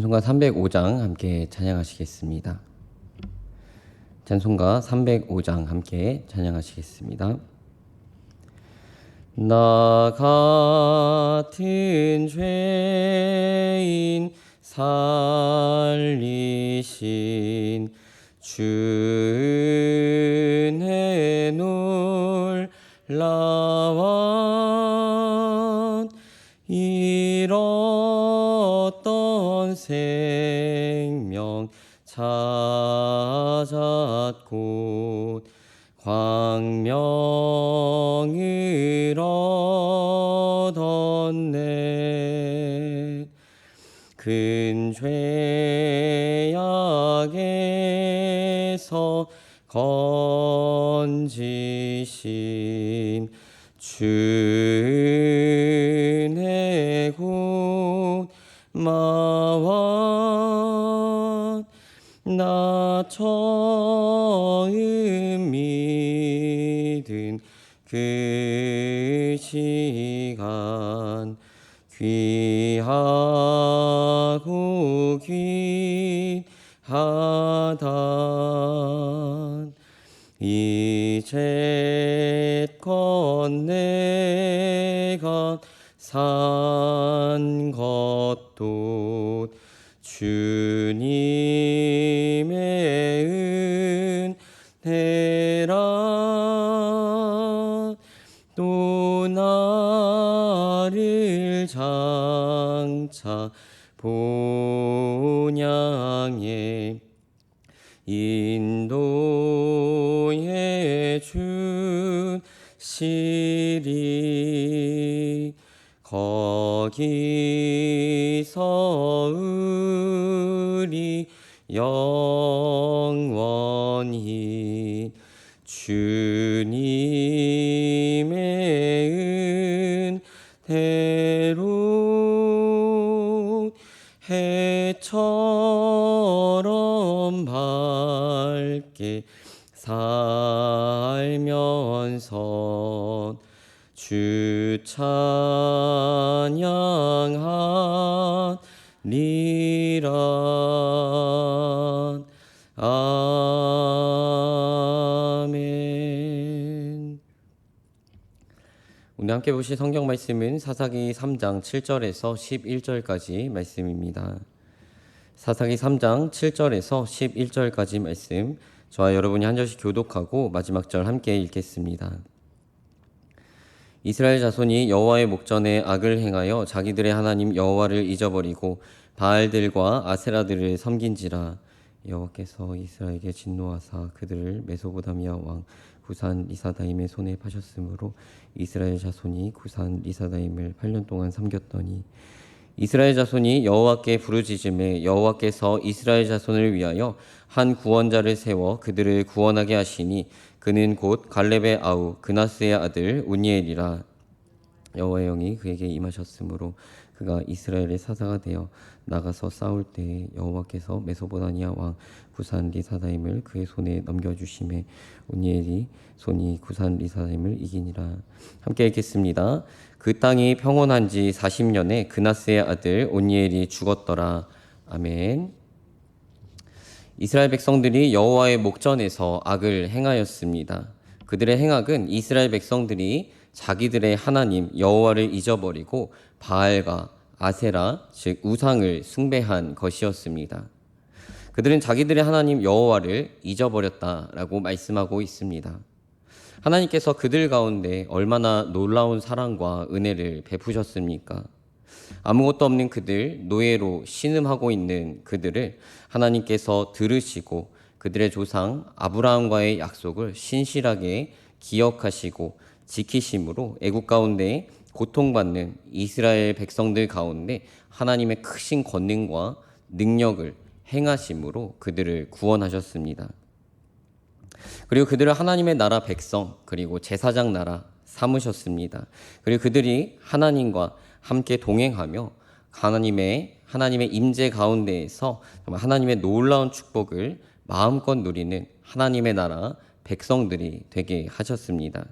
찬송가 305장 함께 찬양하시겠습니다. 찬송가 305장 함께 찬양하시겠습니다. 나 같은 죄인 살리신 주 은혜 놀라워 잃었던 생명 찾았고 광명을 얻었네. 큰 죄악에서 건지신 주 은혜 고마워. 나 처음 믿은 그 시간 귀하고 귀하다. 이제 이제껏 내가 산 것도 주님의 은혜라. 또 나를 장차 본향에 인도해 주시리. 거기서 우리 영원히 주님의 은혜로 해처럼 밝게 살면서 주 찬양하리라. 아멘. 오늘 함께 보실 성경 말씀은 사사기 3장 7절에서 11절까지 말씀입니다. 사사기 3장 7절에서 11절까지 말씀, 저와 여러분이 한 절씩 교독하고 마지막 절 함께 읽겠습니다. 이스라엘 자손이 여호와의 목전에 악을 행하여 자기들의 하나님 여호와를 잊어버리고 바알들과 아세라들을 섬긴지라. 여호와께서 이스라엘에게 진노하사 그들을 메소보다미아 왕 구산 리사다임의 손에 파셨으므로 이스라엘 자손이 구산 리사다임을 8년 동안 섬겼더니 이스라엘 자손이 여호와께 부르짖음에 여호와께서 이스라엘 자손을 위하여 한 구원자를 세워 그들을 구원하게 하시니 그는 곧 갈렙의 아우 그나스의 아들 운니엘이라. 여호와의 영이 그에게 임하셨으므로 그가 이스라엘의 사사가 되어 나가서 싸울 때에 여호와께서 메소보다미아 왕 구산 리사다임을 그의 손에 넘겨주심에 운니엘이 손이 구산 리사다임을 이기니라. 함께 읽겠습니다. 그 땅이 평온한 지 40년에 그나스의 아들 온니엘이 죽었더라. 아멘. 이스라엘 백성들이 여호와의 목전에서 악을 행하였습니다. 그들의 행악은 이스라엘 백성들이 자기들의 하나님 여호와를 잊어버리고 바알과 아세라, 즉 우상을 숭배한 것이었습니다. 그들은 자기들의 하나님 여호와를 잊어버렸다라고 말씀하고 있습니다. 하나님께서 그들 가운데 얼마나 놀라운 사랑과 은혜를 베푸셨습니까? 아무것도 없는 그들, 노예로 신음하고 있는 그들을 하나님께서 들으시고 그들의 조상 아브라함과의 약속을 신실하게 기억하시고 지키심으로 애국 가운데 고통받는 이스라엘 백성들 가운데 하나님의 크신 권능과 능력을 행하심으로 그들을 구원하셨습니다. 그리고 그들을 하나님의 나라 백성, 그리고 제사장 나라 삼으셨습니다. 그리고 그들이 하나님과 함께 동행하며 하나님의 임재 가운데에서 정말 하나님의 놀라운 축복을 마음껏 누리는 하나님의 나라 백성들이 되게 하셨습니다.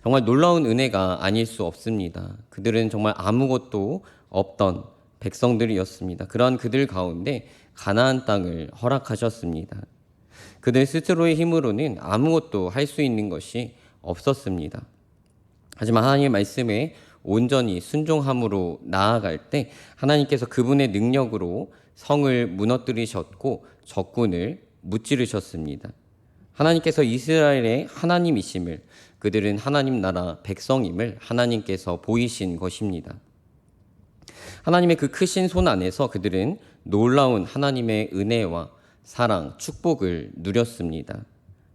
정말 놀라운 은혜가 아닐 수 없습니다. 그들은 정말 아무것도 없던 백성들이었습니다. 그러한 그들 가운데 가나안 땅을 허락하셨습니다. 그들 스스로의 힘으로는 아무것도 할 수 있는 것이 없었습니다. 하지만 하나님의 말씀에 온전히 순종함으로 나아갈 때 하나님께서 그분의 능력으로 성을 무너뜨리셨고 적군을 무찌르셨습니다. 하나님께서 이스라엘의 하나님이심을, 그들은 하나님 나라 백성임을 하나님께서 보이신 것입니다. 하나님의 그 크신 손 안에서 그들은 놀라운 하나님의 은혜와 사랑, 축복을 누렸습니다.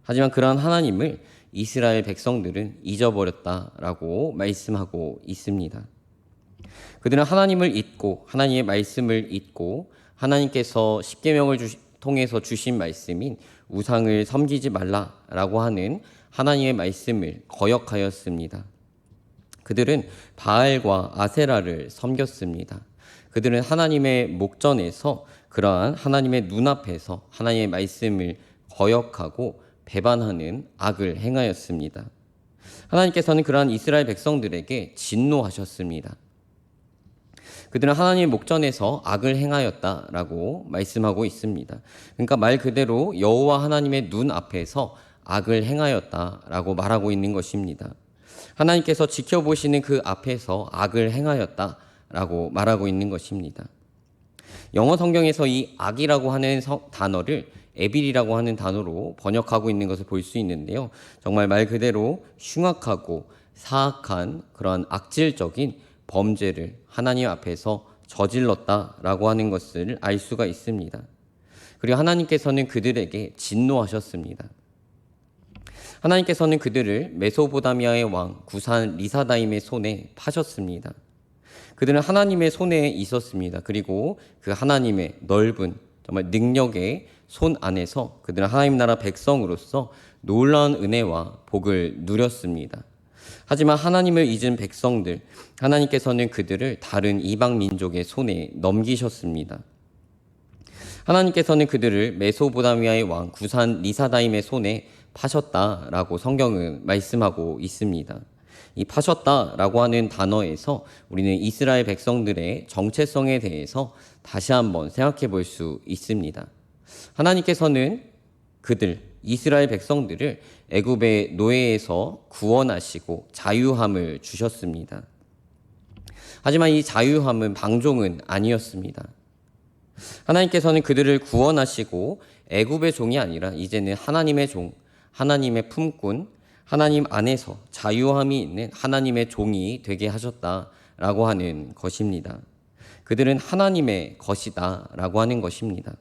하지만 그러한 하나님을 이스라엘 백성들은 잊어버렸다라고 말씀하고 있습니다. 그들은 하나님을 잊고 하나님의 말씀을 잊고 하나님께서 십계명을 통해서 주신 말씀인 우상을 섬기지 말라라고 하는 하나님의 말씀을 거역하였습니다. 그들은 바알과 아세라를 섬겼습니다. 그들은 하나님의 목전에서 그러한 하나님의 눈앞에서 하나님의 말씀을 거역하고 배반하는 악을 행하였습니다. 하나님께서는 그러한 이스라엘 백성들에게 진노하셨습니다. 그들은 하나님의 목전에서 악을 행하였다라고 말씀하고 있습니다. 그러니까 말 그대로 여호와 하나님의 눈 앞에서 악을 행하였다라고 말하고 있는 것입니다. 하나님께서 지켜보시는 그 앞에서 악을 행하였다라고 말하고 있는 것입니다. 영어 성경에서 이 악이라고 하는 단어를 에빌이라고 하는 단어로 번역하고 있는 것을 볼 수 있는데요. 정말 말 그대로 흉악하고 사악한 그러한 악질적인 범죄를 하나님 앞에서 저질렀다라고 하는 것을 알 수가 있습니다. 그리고 하나님께서는 그들에게 진노하셨습니다. 하나님께서는 그들을 메소포타미아의 왕 구산 리사다임의 손에 파셨습니다. 그들은 하나님의 손에 있었습니다. 그리고 그 하나님의 넓은 정말 능력의 손 안에서 그들은 하나님 나라 백성으로서 놀라운 은혜와 복을 누렸습니다. 하지만 하나님을 잊은 백성들, 하나님께서는 그들을 다른 이방 민족의 손에 넘기셨습니다. 하나님께서는 그들을 메소포타미아의 왕 구산 리사다임의 손에 파셨다라고 성경은 말씀하고 있습니다. 이 파셨다라고 하는 단어에서 우리는 이스라엘 백성들의 정체성에 대해서 다시 한번 생각해 볼 수 있습니다. 하나님께서는 그들 이스라엘 백성들을 애굽의 노예에서 구원하시고 자유함을 주셨습니다. 하지만 이 자유함은 방종은 아니었습니다. 하나님께서는 그들을 구원하시고 애굽의 종이 아니라 이제는 하나님의 종, 하나님의 품꾼, 하나님 안에서 자유함이 있는 하나님의 종이 되게 하셨다라고 하는 것입니다. 그들은 하나님의 것이다라고 하는 것입니다.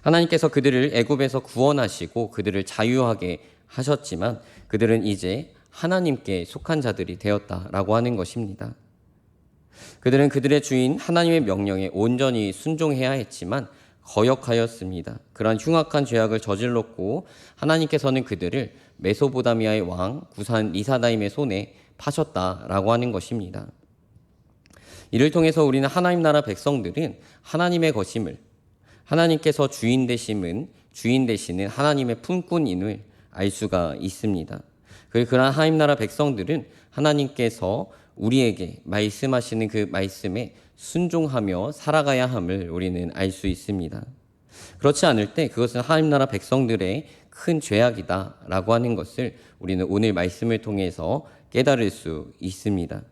하나님께서 그들을 애굽에서 구원하시고 그들을 자유하게 하셨지만 그들은 이제 하나님께 속한 자들이 되었다라고 하는 것입니다. 그들은 그들의 주인 하나님의 명령에 온전히 순종해야 했지만 거역하였습니다. 그러한 흉악한 죄악을 저질렀고 하나님께서는 그들을 메소포타미아의 왕 구산 리사다임의 손에 파셨다라고 하는 것입니다. 이를 통해서 우리는 하나님 나라 백성들은 하나님의 것임을, 하나님께서 주인 되시는 하나님의 품꾼임을 알 수가 있습니다. 그리고 그러한 하나님 나라 백성들은 하나님께서 우리에게 말씀하시는 그 말씀에 순종하며 살아가야 함을 우리는 알 수 있습니다. 그렇지 않을 때 그것은 하나님 나라 백성들의 큰 죄악이다라고 하는 것을 우리는 오늘 말씀을 통해서 깨달을 수 있습니다.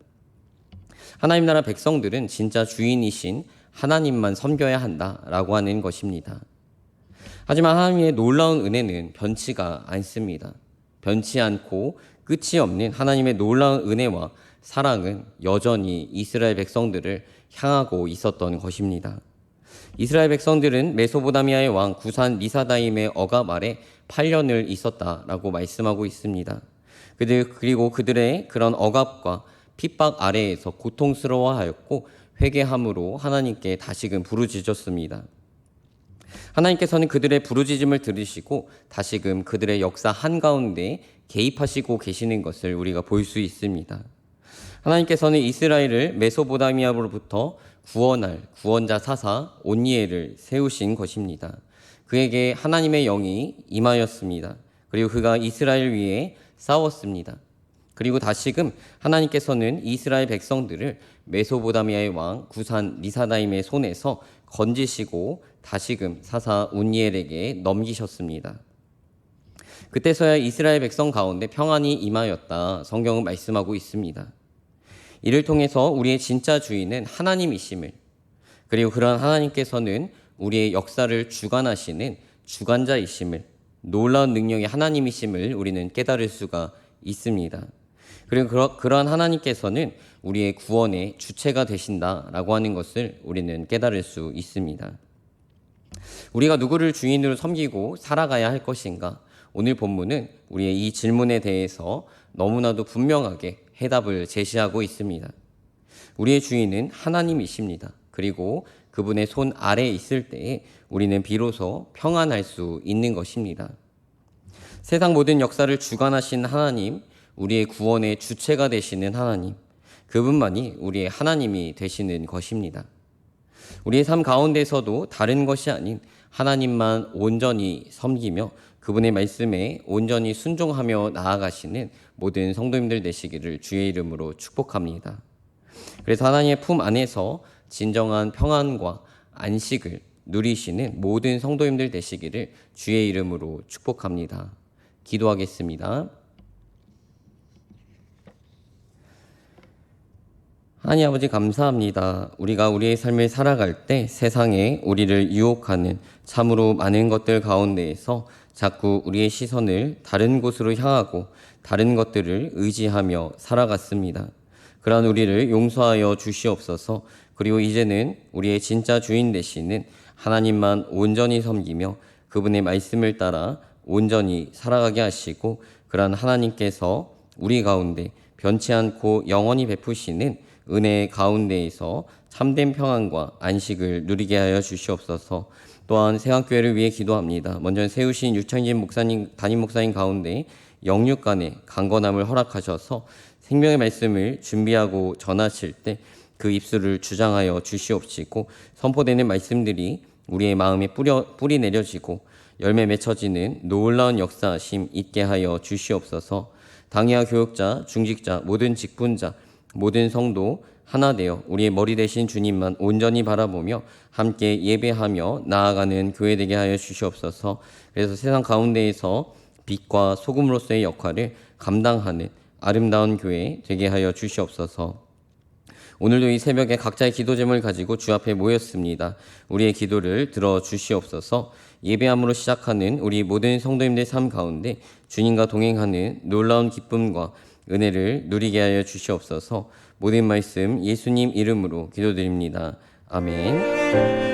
하나님 나라 백성들은 진짜 주인이신 하나님만 섬겨야 한다라고 하는 것입니다. 하지만 하나님의 놀라운 은혜는 변치가 않습니다. 변치 않고 끝이 없는 하나님의 놀라운 은혜와 사랑은 여전히 이스라엘 백성들을 향하고 있었던 것입니다. 이스라엘 백성들은 메소포타미아의 왕 구산 리사다임의 억압 아래 8년을 있었다라고 말씀하고 있습니다. 그리고 그들의 그런 억압과 핍박 아래에서 고통스러워하였고 회개함으로 하나님께 다시금 부르짖었습니다. 하나님께서는 그들의 부르짖음을 들으시고 다시금 그들의 역사 한가운데 개입하시고 계시는 것을 우리가 볼 수 있습니다. 하나님께서는 이스라엘을 메소포타미아로부터 구원할 구원자 사사 온니엘을 세우신 것입니다. 그에게 하나님의 영이 임하였습니다. 그리고 그가 이스라엘 위에 싸웠습니다. 그리고 다시금 하나님께서는 이스라엘 백성들을 메소포타미아의 왕 구산 리사다임의 손에서 건지시고 다시금 사사 온니엘에게 넘기셨습니다. 그때서야 이스라엘 백성 가운데 평안이 임하였다 성경은 말씀하고 있습니다. 이를 통해서 우리의 진짜 주인은 하나님이심을, 그리고 그러한 하나님께서는 우리의 역사를 주관하시는 주관자이심을, 놀라운 능력의 하나님이심을 우리는 깨달을 수가 있습니다. 그리고 그러한 하나님께서는 우리의 구원의 주체가 되신다라고 하는 것을 우리는 깨달을 수 있습니다. 우리가 누구를 주인으로 섬기고 살아가야 할 것인가? 오늘 본문은 우리의 이 질문에 대해서 너무나도 분명하게 해답을 제시하고 있습니다. 우리의 주인은 하나님이십니다. 그리고 그분의 손 아래에 있을 때에 우리는 비로소 평안할 수 있는 것입니다. 세상 모든 역사를 주관하신 하나님, 우리의 구원의 주체가 되시는 하나님, 그분만이 우리의 하나님이 되시는 것입니다. 우리의 삶 가운데서도 다른 것이 아닌 하나님만 온전히 섬기며 그분의 말씀에 온전히 순종하며 나아가시는 모든 성도님들 되시기를 주의 이름으로 축복합니다. 그래서 하나님의 품 안에서 진정한 평안과 안식을 누리시는 모든 성도님들 되시기를 주의 이름으로 축복합니다. 기도하겠습니다. 하나님 아버지 감사합니다. 우리가 우리의 삶을 살아갈 때 세상에 우리를 유혹하는 참으로 많은 것들 가운데에서 자꾸 우리의 시선을 다른 곳으로 향하고 다른 것들을 의지하며 살아갔습니다. 그러한 우리를 용서하여 주시옵소서. 그리고 이제는 우리의 진짜 주인 되시는 하나님만 온전히 섬기며 그분의 말씀을 따라 온전히 살아가게 하시고, 그러한 하나님께서 우리 가운데 변치 않고 영원히 베푸시는 은혜 가운데에서 참된 평안과 안식을 누리게 하여 주시옵소서. 또한 세강교회를 위해 기도합니다. 먼저 세우신 유창진 목사님, 담임 목사님 가운데 영육간의 강건함을 허락하셔서 생명의 말씀을 준비하고 전하실 때 그 입술을 주장하여 주시옵시고, 선포되는 말씀들이 우리의 마음에 뿌리 내려지고 열매 맺혀지는 놀라운 역사하심 있게 하여 주시옵소서. 당회와 교육자, 중직자, 모든 직분자, 모든 성도 하나 되어 우리의 머리 되신 주님만 온전히 바라보며 함께 예배하며 나아가는 교회 되게 하여 주시옵소서. 그래서 세상 가운데에서 빛과 소금으로서의 역할을 감당하는 아름다운 교회 되게 하여 주시옵소서. 오늘도 이 새벽에 각자의 기도 제목을 가지고 주 앞에 모였습니다. 우리의 기도를 들어주시옵소서. 예배함으로 시작하는 우리 모든 성도님들의 삶 가운데 주님과 동행하는 놀라운 기쁨과 은혜를 누리게 하여 주시옵소서. 모든 말씀 예수님 이름으로 기도드립니다. 아멘.